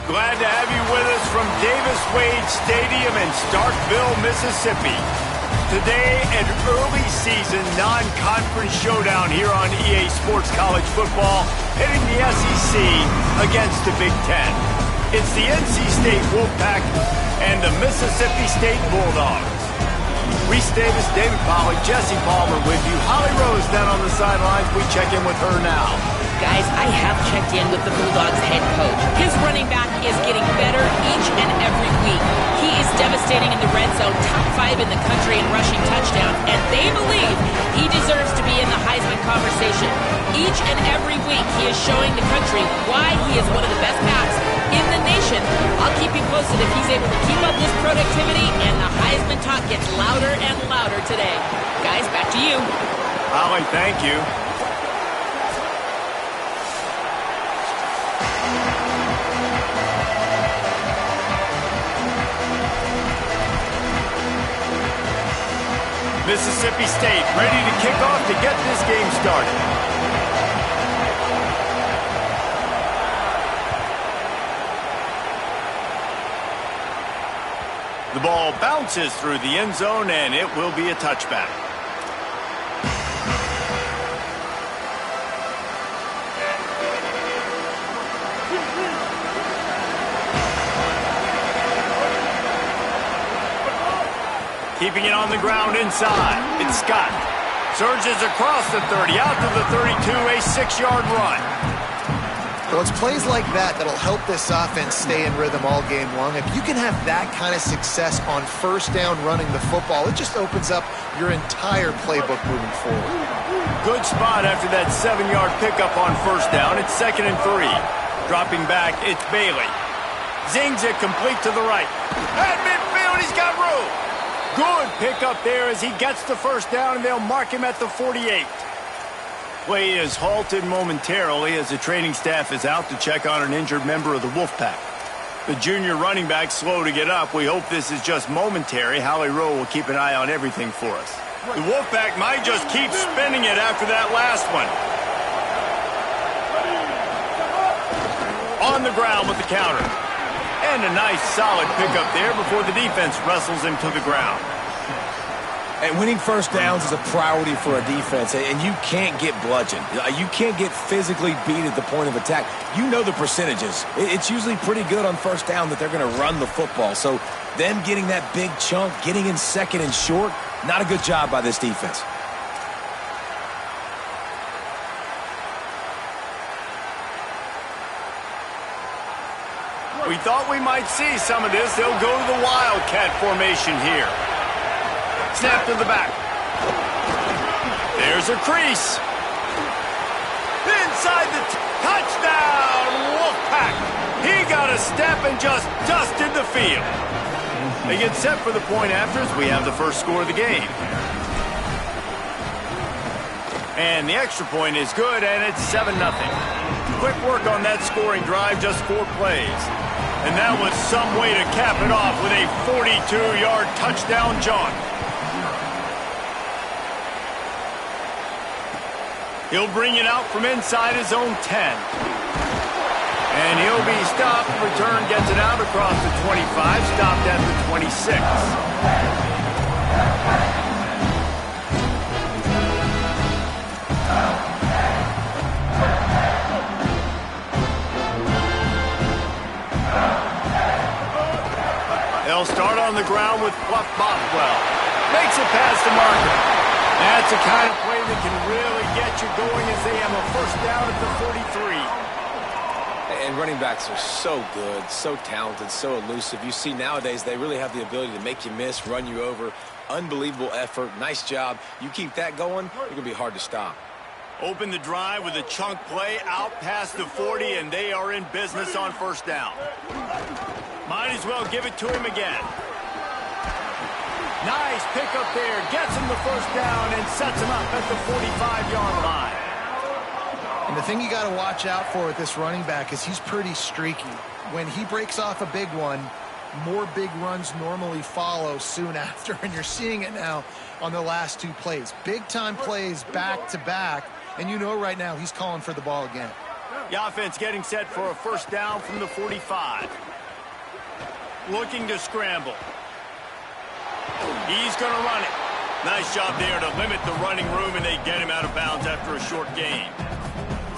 Glad to have you with us from Davis-Wade Stadium in Starkville, Mississippi. Today, an early season non-conference showdown here on EA Sports College Football, hitting the SEC against the Big Ten. It's the NC State Wolfpack and the Mississippi State Bulldogs. Reese Davis, David Pollack, Jesse Palmer with you. Holly Rose down on the sidelines. We check in with her now. Guys, I have checked in with the Bulldogs head coach. His running back is getting better each and every week. He is devastating in the red zone, top 5 in the country in rushing touchdowns, and they believe he deserves to be in the Heisman conversation. Each and every week, he is showing the country why he is one of the best backs in the nation. I'll keep you posted if he's able to keep up this productivity, and the Heisman talk gets louder and louder today. Guys, back to you. Holly, thank you. Mississippi State ready to kick off to get this game started. The ball bounces through the end zone, and it will be a touchback. Keeping it on the ground inside. It's Scott. Surges across the 30, out to the 32, a 6-yard run. Well, it's plays like that that'll help this offense stay in rhythm all game long. If you can have that kind of success on first down running the football, it just opens up your entire playbook moving forward. Good spot after that 7-yard pickup on first down. It's 2nd and 3. Dropping back, it's Bailey. Zings it complete to the right. At midfield, he's got room. Good pickup there as he gets the first down, and they'll mark him at the 48. Play is halted momentarily as the training staff is out to check on an injured member of the Wolfpack. The junior running back slow to get up. We hope this is just momentary. Holly Rowe will keep an eye on everything for us. The Wolfpack might just keep spinning it after that last one. On the ground with the counter. And a nice solid pickup there before the defense wrestles him to the ground. And winning first downs is a priority for a defense, and you can't get bludgeoned. You can't get physically beat at the point of attack. You know the percentages. It's usually pretty good on first down that they're going to run the football. So them getting that big chunk, getting in second and short, not a good job by this defense. We thought we might see some of this. They'll go to the Wildcat formation here. Snap to the back. There's a crease. Inside the touchdown, Wolfpack. He got a step and just dusted the field. They get set for the point after as we have the first score of the game. And the extra point is good, and it's 7-0. Quick work on that scoring drive, just 4 plays. And that was some way to cap it off with a 42-yard touchdown jaunt. He'll bring it out from inside his own 10. And he'll be stopped. Return gets it out across the 25, stopped at the 26. They'll start on the ground with Fluff Bothwell. Makes it past the marker. That's the kind of play that can really get you going as they have a first down at the 43. And running backs are so good, so talented, so elusive. You see nowadays they really have the ability to make you miss, run you over. Unbelievable effort. Nice job. You keep that going, you're going to be hard to stop. Open the drive with a chunk play out past the 40, and they are in business on first down. Might as well give it to him again. Nice pickup there. Gets him the first down and sets him up at the 45-yard line. And the thing you got to watch out for with this running back is he's pretty streaky. When he breaks off a big one, more big runs normally follow soon after, and you're seeing it now on the last 2 plays. Big-time plays back-to-back, and you know right now he's calling for the ball again. The offense getting set for a first down from the 45. Looking to scramble. He's going to run it. Nice job there to limit the running room, and they get him out of bounds after a short gain.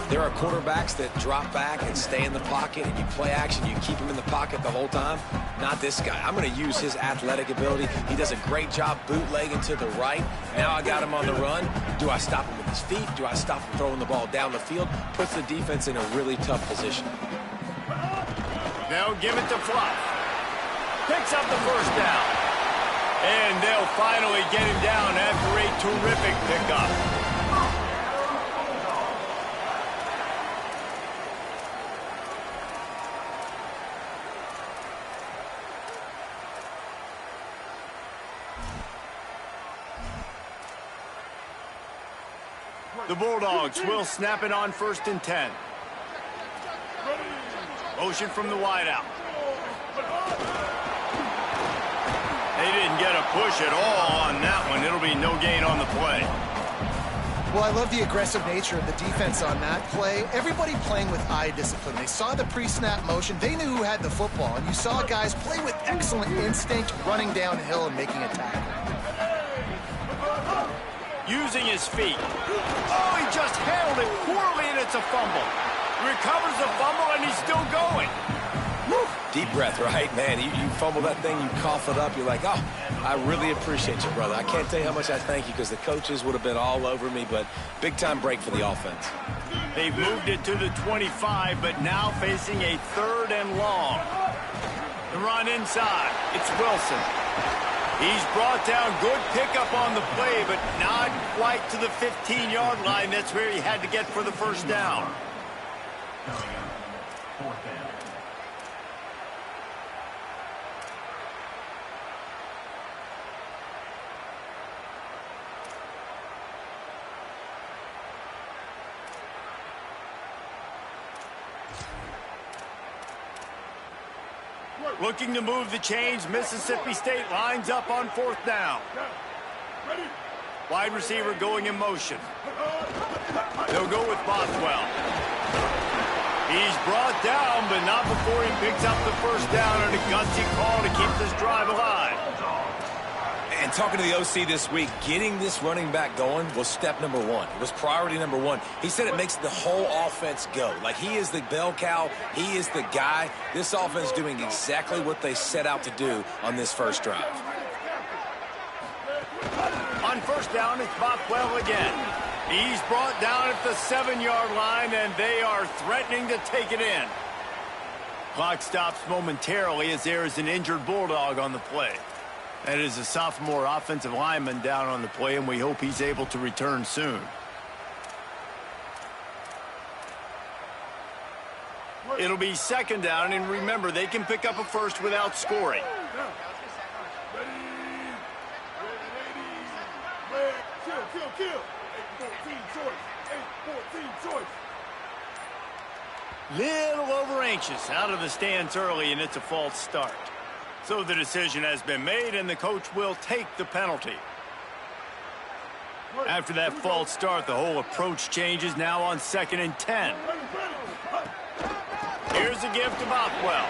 There are quarterbacks that drop back and stay in the pocket, and you play action, you keep him in the pocket the whole time. Not this guy. I'm going to use his athletic ability. He does a great job bootlegging to the right. Now I got him on the run. Do I stop him with his feet? Do I stop him throwing the ball down the field? Puts the defense in a really tough position. Now give it to Fluff. Picks up the first down. And they'll finally get him down after a terrific pickup. The Bulldogs will snap it on 1st and 10. Motion from the wideout. They didn't get a push at all on that one. It'll be no gain on the play. Well, I love the aggressive nature of the defense on that play. Everybody playing with eye discipline. They saw the pre-snap motion. They knew who had the football. And you saw guys play with excellent instinct, running downhill and making a tackle. Using his feet. Oh, he just handled it poorly, and it's a fumble. Recovers the fumble, and he's still going. Woo. Deep breath, right? Man, you fumble that thing, you cough it up, you're like, oh, I really appreciate you, brother. I can't tell you how much I thank you because the coaches would have been all over me, but big-time break for the offense. They've moved it to the 25, but now facing a 3rd and long. The run inside. It's Wilson. He's brought down. Good pickup on the play, but not quite to the 15-yard line. That's where he had to get for the first down. Looking to move the chains. Mississippi State lines up on 4th down. Wide receiver going in motion. They'll go with Bothwell. He's brought down, but not before he picks up the first down and a gutsy call to keep this drive alive. And talking to the OC this week, getting this running back going was step number 1. It was priority number 1. He said it makes the whole offense go. Like, he is the bell cow. He is the guy. This offense is doing exactly what they set out to do on this first drive. On first down, it's Bothwell again. He's brought down at the 7-yard line, and they are threatening to take it in. Clock stops momentarily as there is an injured Bulldog on the play. That is a sophomore offensive lineman down on the play, and we hope he's able to return soon. It'll be 2nd down, and remember, they can pick up a first without scoring. Little over anxious out of the stands early, and it's a false start. So the decision has been made, and the coach will take the penalty. After that false start, the whole approach changes now on 2nd and 10. Here's a give to Bothwell.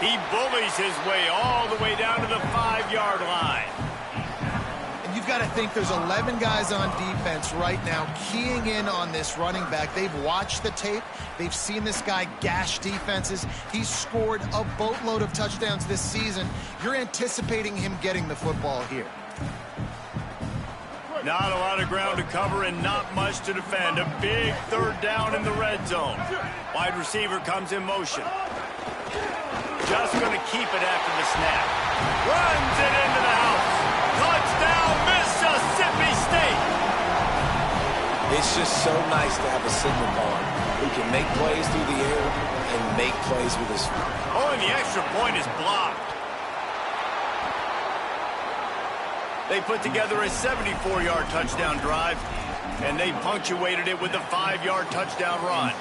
He bullies his way all the way down to the 5-yard line. And you've got to think there's 11 guys on defense right now keying in on this running back. They've watched the tape. They've seen this guy gash defenses. He's scored a boatload of touchdowns this season. You're anticipating him getting the football here. Not a lot of ground to cover and not much to defend. A big 3rd down in the red zone. Wide receiver comes in motion. Just going to keep it after the snap. Runs it into the house. Touchdown, Mississippi State. It's just so nice to have a signal caller who can make plays through the air and make plays with his feet. Oh, and the extra point is blocked. They put together a 74-yard touchdown drive, and they punctuated it with a 5-yard touchdown run.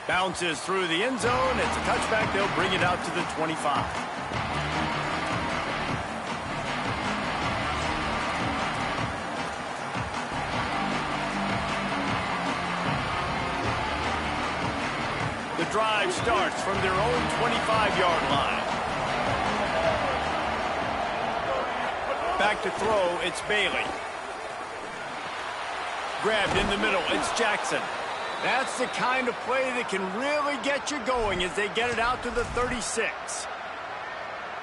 Bounces through the end zone. It's a touchback. They'll bring it out to the 25. The drive starts from their own 25-yard line. Back to throw, it's Bailey. Grabbed in the middle, it's Jackson. That's the kind of play that can really get you going as they get it out to the 36.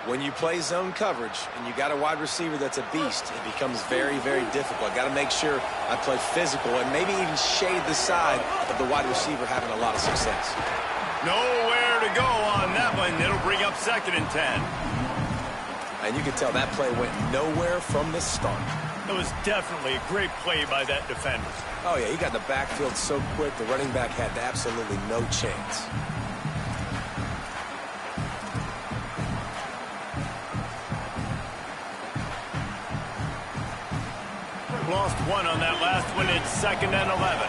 When you play zone coverage and you got a wide receiver that's a beast, it becomes very, very difficult. Got to make sure I play physical and maybe even shade the side of the wide receiver having a lot of success. Nowhere to go on that one. It'll bring up 2nd and 10. And you can tell that play went nowhere from the start. It was definitely a great play by that defender. Oh, yeah, he got the backfield so quick, the running back had absolutely no chance. Lost one on that last one. It's 2nd and 11.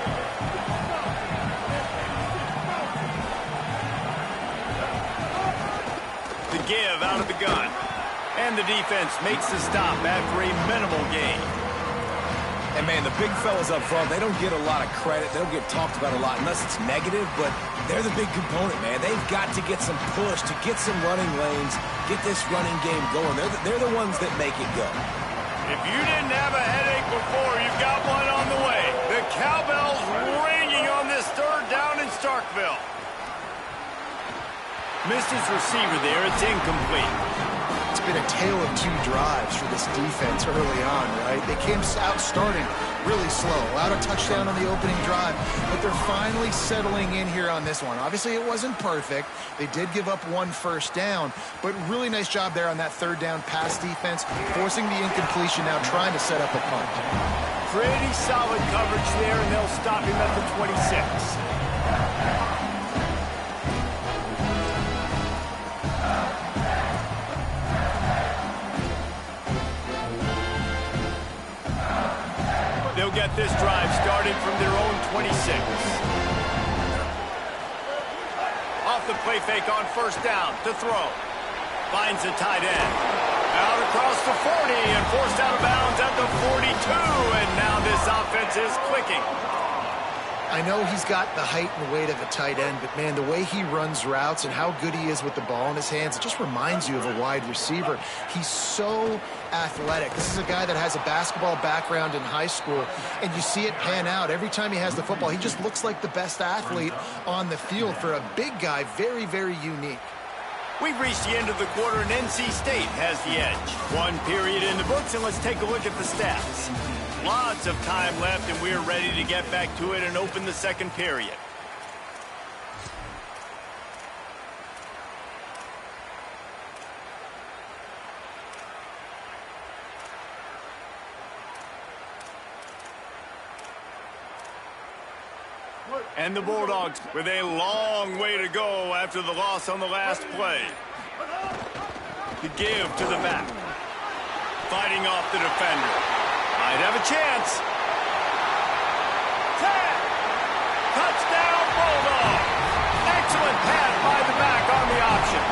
The give out of the gun. And the defense makes the stop after a minimal gain. And, man, the big fellas up front, they don't get a lot of credit. They don't get talked about a lot unless it's negative, but they're the big component, man. They've got to get some push, to get some running lanes, get this running game going. They're the ones that make it go. If you didn't have a headache before, you've got one on the way. The cowbell's ringing on this 3rd down in Starkville. Missed his receiver there. It's incomplete. It's been a tale of 2 drives for this defense early on, right? They came out starting really slow, allowed a touchdown on the opening drive, but they're finally settling in here on this one. Obviously, it wasn't perfect. They did give up 1 first down, but really nice job there on that 3rd down pass defense, forcing the incompletion now, trying to set up a punt. Pretty solid coverage there, and they'll stop him at the 26. They'll get this drive started from their own 26. Off the play fake on 1st down to throw. Finds a tight end. Out across the 40 and forced out of bounds at the 42. And now this offense is clicking. I know he's got the height and weight of a tight end, but, man, the way he runs routes and how good he is with the ball in his hands, it just reminds you of a wide receiver. He's so athletic. This is a guy that has a basketball background in high school, and you see it pan out. Every time he has the football, he just looks like the best athlete on the field. For a big guy, very, very unique. We've reached the end of the quarter, and NC State has the edge. 1 period in the books, and let's take a look at the stats. Lots of time left, and we're ready to get back to it and open the 2nd period. And the Bulldogs with a long way to go after the loss on the last play. The give to the back. Fighting off the defender. Might have a chance. 10. Touchdown, Bulldogs. Excellent pass by the back on the option.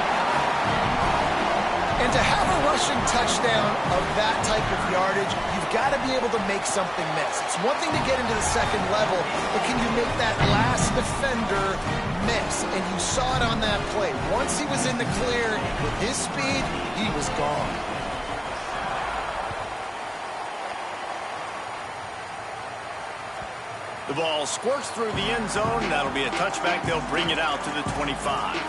And to have a rushing touchdown of that type of yardage, you've got to be able to make something miss. It's one thing to get into the 2nd level, but can you make that last defender miss? And you saw it on that play. Once he was in the clear with his speed, he was gone. The ball squirts through the end zone. That'll be a touchback. They'll bring it out to the 25.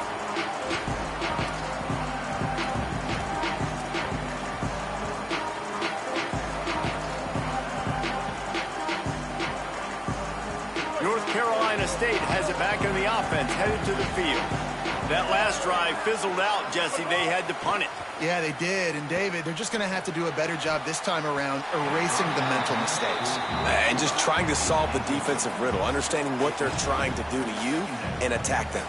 North Carolina State has it back in the offense, headed to the field. That last drive fizzled out, Jesse. They had to punt it. Yeah, they did. And, David, they're just going to have to do a better job this time around erasing the mental mistakes. And just trying to solve the defensive riddle, understanding what they're trying to do to you and attack them.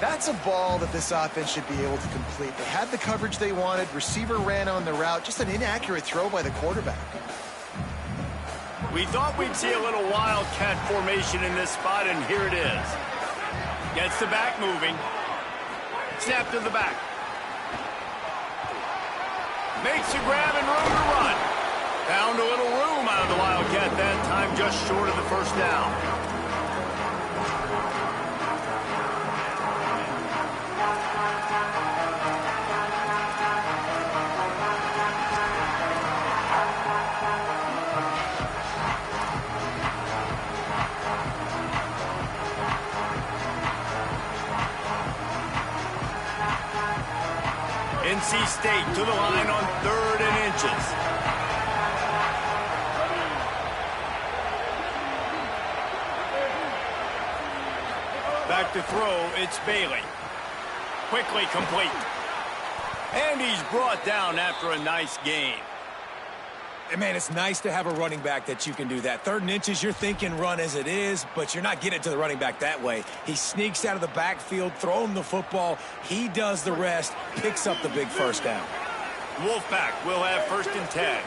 That's a ball that this offense should be able to complete. They had the coverage they wanted. Receiver ran on the route. Just an inaccurate throw by the quarterback. We thought we'd see a little wildcat formation in this spot, and here it is. Gets the back moving. Snap to the back. Makes a grab and room to run. Found a little room out of the Wildcat that time, just short of the first down. NC State to the line on 3rd and inches. Back to throw, it's Bailey. Quickly complete. And he's brought down after a nice gain. And man, it's nice to have a running back that you can do that. 3rd and inches, you're thinking run as it is, but you're not getting to the running back that way. He sneaks out of the backfield, throwing the football. He does the rest, picks up the big first down. Wolfpack will have 1st and 10.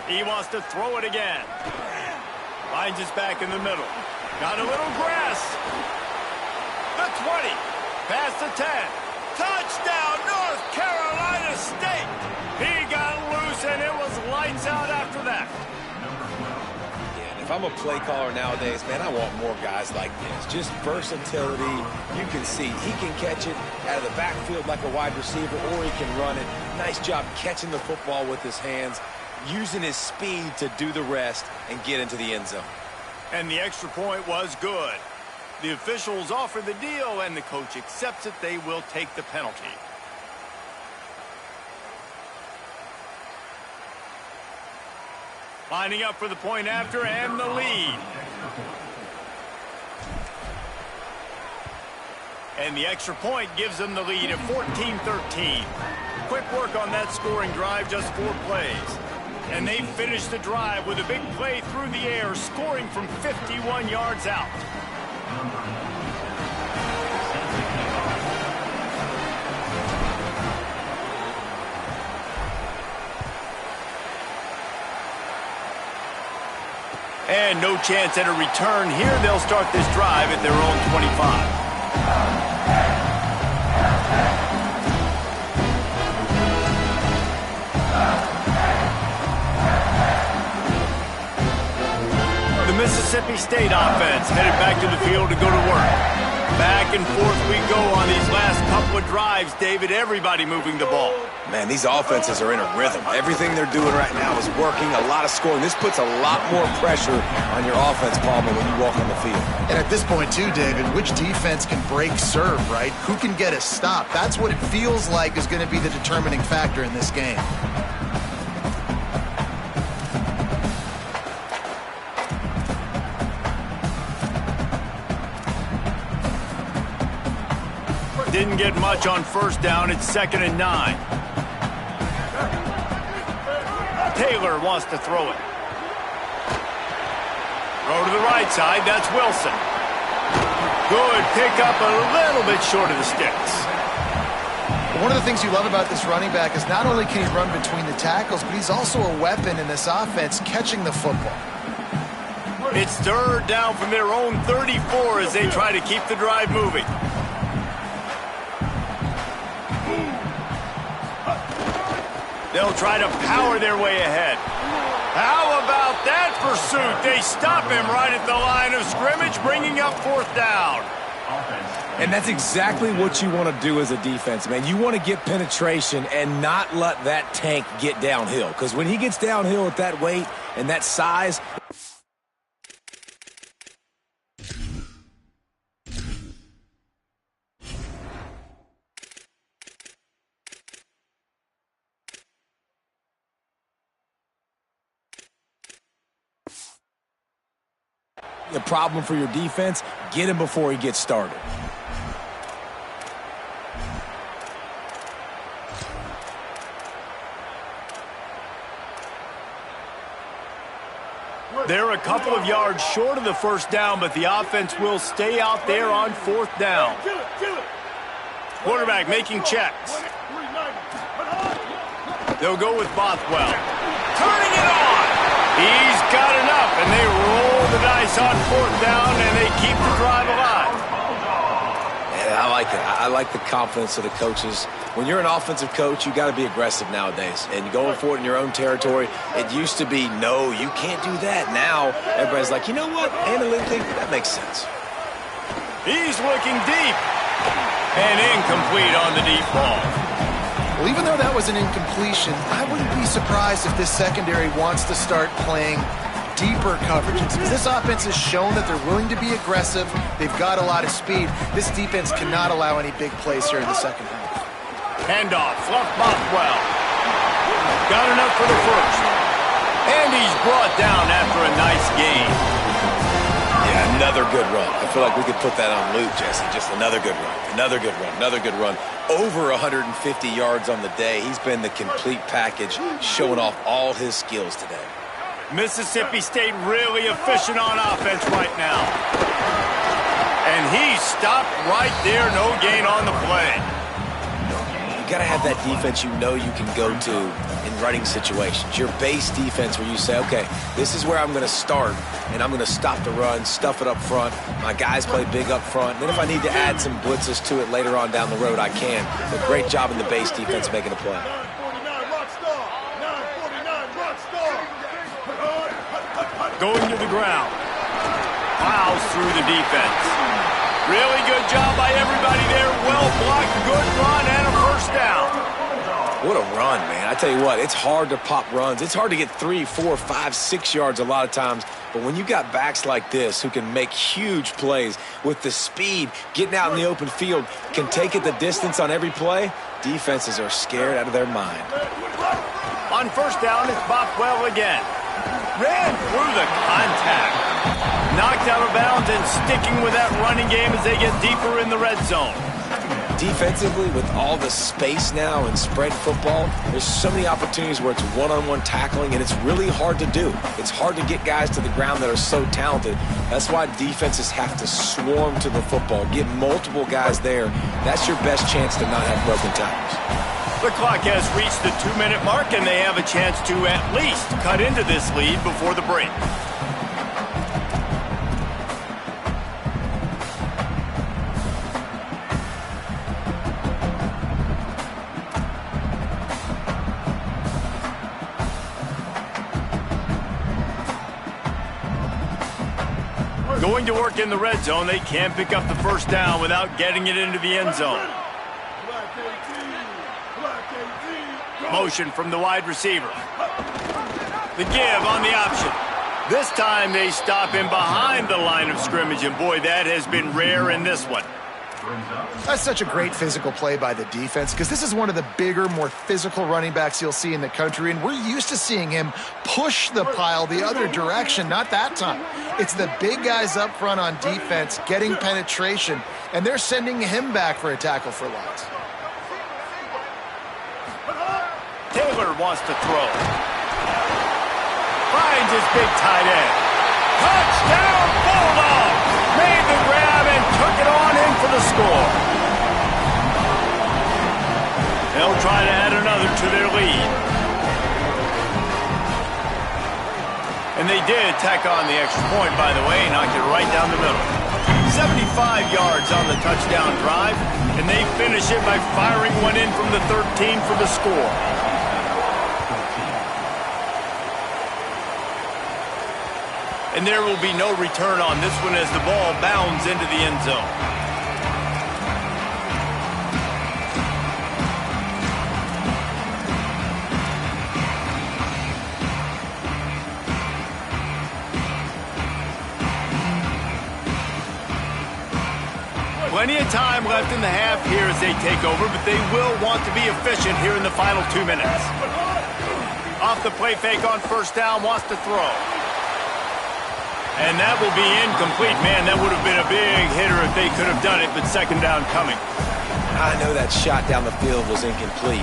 He wants to throw it again. Finds his back in the middle. Got a little grass. The 20. Past the 10. Touchdown, North Carolina State. He got loose, and it was lights out after that. Yeah, and if I'm a play caller nowadays, man, I want more guys like this. Just versatility. You can see he can catch it out of the backfield like a wide receiver, or he can run it. Nice job catching the football with his hands, using his speed to do the rest and get into the end zone. And the extra point was good. The officials offer the deal, and the coach accepts it. They will take the penalty. Lining up for the point after and the lead. And the extra point gives them the lead at 14-13. Quick work on that scoring drive, just 4 plays. And they finish the drive with a big play through the air, scoring from 51 yards out. And no chance at a return here. They'll start this drive at their own 25. The Mississippi State offense headed back to the field to go to work. Back and forth we go on these last couple of drives, David. Everybody moving the ball. Man, these offenses are in a rhythm. Everything they're doing right now is working. A lot of scoring. This puts a lot more pressure on your offense, Palmer, when you walk on the field. And at this point, too, David, which defense can break serve, right? Who can get a stop? That's what it feels like is going to be the determining factor in this game. Didn't get much on first down. It's 2nd and 9. Taylor wants to throw it. Throw to the right side. That's Wilson. Good pickup, a little bit short of the sticks. One of the things you love about this running back is not only can he run between the tackles, but he's also a weapon in this offense catching the football. It's 3rd down from their own 34 as they try to keep the drive moving. They'll try to power their way ahead. How about that pursuit? They stop him right at the line of scrimmage, bringing up 4th down. And that's exactly what you want to do as a defense, man. You want to get penetration and not let that tank get downhill. Because when he gets downhill at that weight and that size, the problem for your defense, get him before he gets started. They're a couple of yards short of the first down, but the offense will stay out there on 4th down. Quarterback making checks. They'll go with Bothwell. Turning it on! He's got enough, and they roll the dice on fourth down, and they keep the drive alive. Yeah, I like it. I like the confidence of the coaches. When you're an offensive coach, you got to be aggressive nowadays. And going for it in your own territory, it used to be, no, you can't do that. Now, everybody's like, you know what? Analytically, that makes sense. He's looking deep. And incomplete on the deep ball. Well, even though that was an incompletion, I wouldn't be surprised if this secondary wants to start playing deeper coverages. Because this offense has shown that they're willing to be aggressive. They've got a lot of speed. This defense cannot allow any big plays here in the second half. Handoff, fluff Bothwell. Got enough for the first. And he's brought down after a nice gain. Yeah, another good run. I feel like we could put that on loop, Jesse. Just another good run. Another good run. Another good run. Over 150 yards on the day. He's been the complete package, showing off all his skills today. Mississippi State really efficient on offense right now. And he stopped right there. No gain on the play. You got to have that defense you know you can go to in running situations. Your base defense where you say, okay, this is where I'm going to start, and I'm going to stop the run, stuff it up front. My guys play big up front. Then if I need to add some blitzes to it later on down the road, I can. But great job in the base defense making a play. Going to the ground. Plows through the defense. Really good job by everybody there. Well blocked, good run, and a first down. What a run, man. I tell you what, it's hard to pop runs. It's hard to get 3, 4, 5, 6 yards a lot of times. But when you got backs like this who can make huge plays with the speed, getting out in the open field, can take it the distance on every play, defenses are scared out of their mind. On first down, it's Bothwell again. Ran through the contact. Knocked out of bounds and sticking with that running game as they get deeper in the red zone. Defensively, with all the space now and spread football, there's so many opportunities where it's one-on-one tackling, and it's really hard to do. It's hard to get guys to the ground that are so talented. That's why defenses have to swarm to the football, get multiple guys there. That's your best chance to not have broken tackles. The clock has reached the 2-minute mark, and they have a chance to at least cut into this lead before the break. Going to work in the red zone, they can't pick up the first down without getting it into the end zone. Motion from the wide receiver. The give on the option. This time they stop him behind the line of scrimmage, and boy, that has been rare in this one. That's such a great physical play by the defense because this is one of the bigger, more physical running backs you'll see in the country, and we're used to seeing him push the pile the other direction. Not that time. It's the big guys up front on defense getting penetration, and they're sending him back for a tackle for loss. Taylor wants to throw. Finds his big tight end. Touchdown, Bulldogs! Made the grab and took it on in for the score. They'll try to add another to their lead. And they did tack on the extra point, by the way, knocked it right down the middle. 75 yards on the touchdown drive, and they finish it by firing one in from the 13 for the score. And there will be no return on this one as the ball bounds into the end zone. Plenty of time left in the half here as they take over, but they will want to be efficient here in the final 2 minutes. Off the play fake on first down, wants to throw. And that will be incomplete. Man, that would have been a big hitter if they could have done it, but second down coming. I know that shot down the field was incomplete,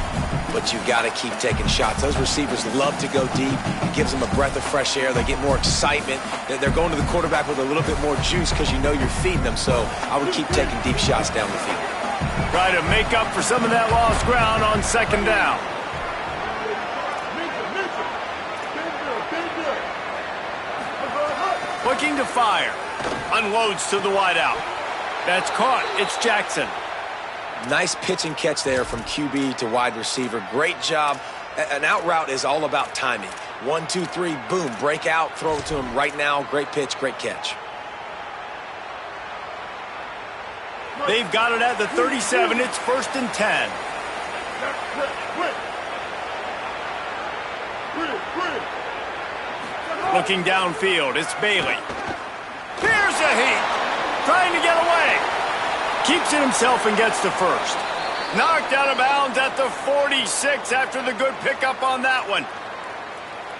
but you got to keep taking shots. Those receivers love to go deep. It gives them a breath of fresh air. They get more excitement. They're going to the quarterback with a little bit more juice because you know you're feeding them. So I would keep taking deep shots down the field. Try to make up for some of that lost ground on second down. Looking to fire. Unloads to the wideout. That's caught. It's Jackson. Nice pitch and catch there from QB to wide receiver. Great job. An out route is all about timing. 1, 2, 3, boom, break out, throw it to him right now. Great pitch, great catch. They've got it at the 37. It's 1st and 10. Looking downfield, it's Bailey. Here's a heat. Trying to get away. Keeps it himself and gets to first. Knocked out of bounds at the 46 after the good pickup on that one.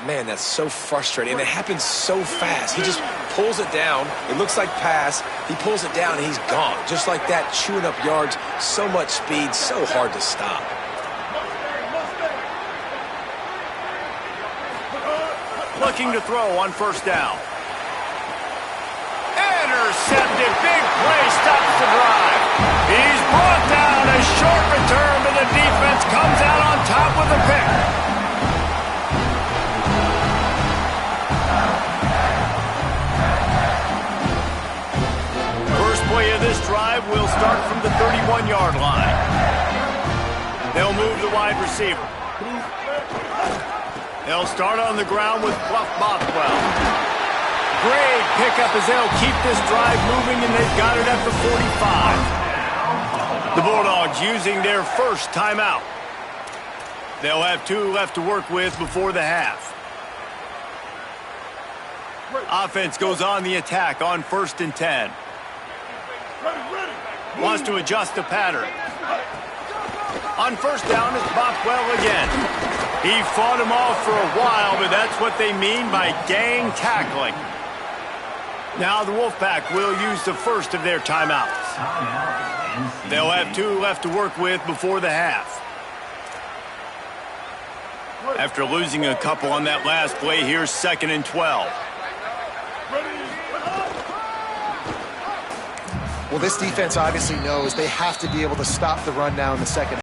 Man, that's so frustrating, and it happens so fast. He just pulls it down. It looks like pass. He pulls it down, and he's gone. Just like that, chewing up yards. So much speed, so hard to stop. Looking to throw on 1st down. Intercepted. Big play stops the drive. He's brought down. A short return, but the defense comes out on top with a pick. First play of this drive will start from the 31-yard line. They'll move the wide receiver. They'll start on the ground with Bluff Bothwell. Great pickup as they'll keep this drive moving, and they've got it at the 45. The Bulldogs using their first timeout. They'll have 2 left to work with before the half. Offense goes on the attack on 1st and 10. Wants to adjust the pattern. On 1st down, it's Bothwell again. He fought him off for a while, but that's what they mean by gang tackling. Now the Wolfpack will use the first of their timeouts. They'll have 2 left to work with before the half. After losing a couple on that last play, here's 2nd and 12. Well, this defense obviously knows they have to be able to stop the run now in the second